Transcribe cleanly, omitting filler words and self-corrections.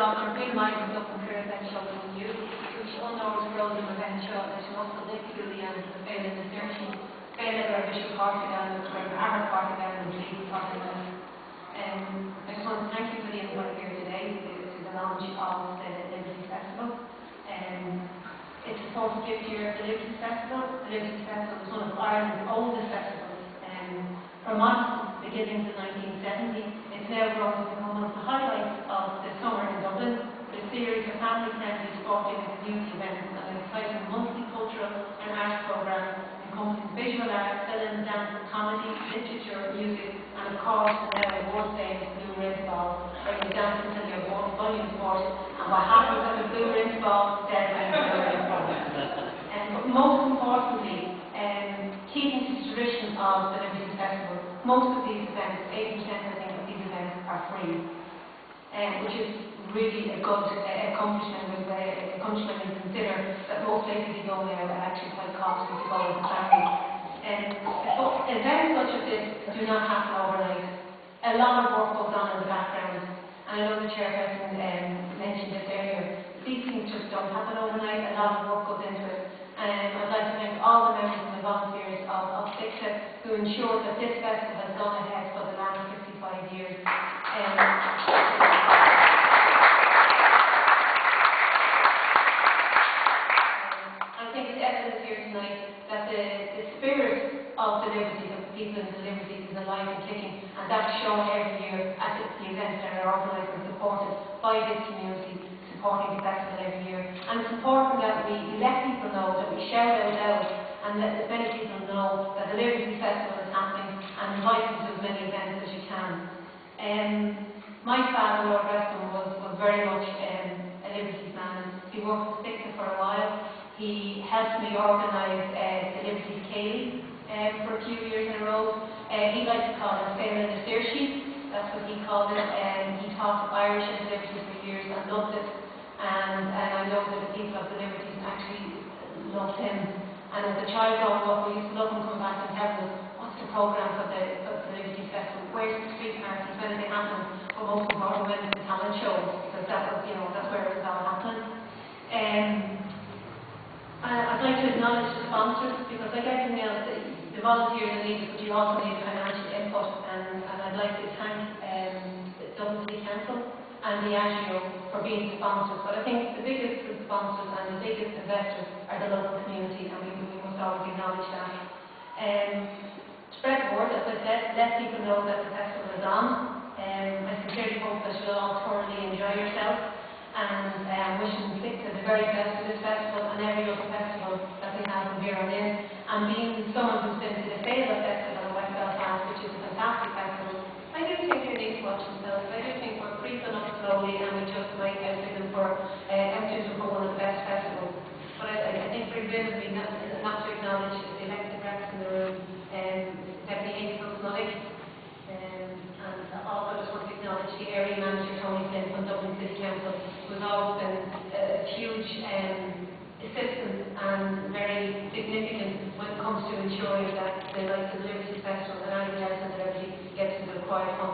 Dr. Bill Michael Dublin for event show with you, which honors roles in event show that you must collectively and the fail in the searching, fail of our Bishop Partigan, or Armor Partigan, and Legal Partigan. I just want to thank you for the invite here today to the launch of the Liberties Festival. It's the 45th year of the Liberties Festival. The Liberties Festival is one of Ireland's oldest festivals. From modest beginnings in 1970, it's now grown to become one of the highlights of the summer in Dublin, with a series of family-friendly sporting and community events and an exciting monthly cultural and arts programme encompassing visual art, film, dance, comedy, literature, music, and of course the now award-famous Blue Rinse Ball, where you dance until your volume sport, and what happens at the Blue Rinse Ball stays at the Blue Rinse Ball. But most importantly, keeping to the tradition of the Liberties Festival, most of these events, 80% I think of these events are free, which is really a good accomplishment when you consider that most places you go now are actually quite costly to go as a family. Events such as this do not happen overnight. A lot of work goes on in the background, and I know the chairperson mentioned this earlier. These things just don't happen overnight. A lot of work goes into it. I'd like to thank all the members and the volunteers of SICTA who ensured that this festival has gone ahead for the last 55 years. I think it's evidence here tonight that the spirit of the Liberties, of the people in the Liberties, is alive and kicking, and that's shown every year at the events that are organised and supported by this community, supporting the festival every year. And it's important that we let people know, that we shout out loud, and let as many people know that the Liberties Festival is happening, and invite them to as many events as you can. My father, Lord Reston, was very much a Liberties man. He worked with SICTA for a while. He helped me organise the Liberties Céilí for a few years in a row. He liked to call it Fail in the Saoirse. That's what he called it. He taught Irish and Liberties for years and loved it. And I know that the people of the Liberties actually loved him. And as a child growing up, we used to love him coming back and telling us what's the programme for the Liberties Festival, where's the street parties, when are they happening, but most important, when is the talent shows, because that was, that's where it was all happening. I'd like to acknowledge the sponsors, because like everything else, the volunteers are needed, but you also need financial input, and I'd like to thank the Dublin City Council and the ASIO for being sponsors. But I think the biggest sponsors and the biggest investors are the local community, and we must always acknowledge that. Spread the word, as I said, let people know that the festival is on. I sincerely hope that you'll all thoroughly enjoy yourself, and wishing SICTA the very best for this festival and every other festival that we have from here on in. And being someone who's been to the Fail Festival in West Belfast, which is a fantastic festival, I do think they need to watch themselves. I do think we're creeping up slowly, and we just might outdo them for one of the best festivals. But I think for Bill would be not to acknowledge the elected reps in the room, Deputy Higgins Dhálaigh, and also just want to acknowledge the area manager Tony Flynn from Dublin City Council, who has always been a huge assistance and very significant when it comes to ensuring that the likes of the Liberties Festival and anything else in the Liberty gets the required funding.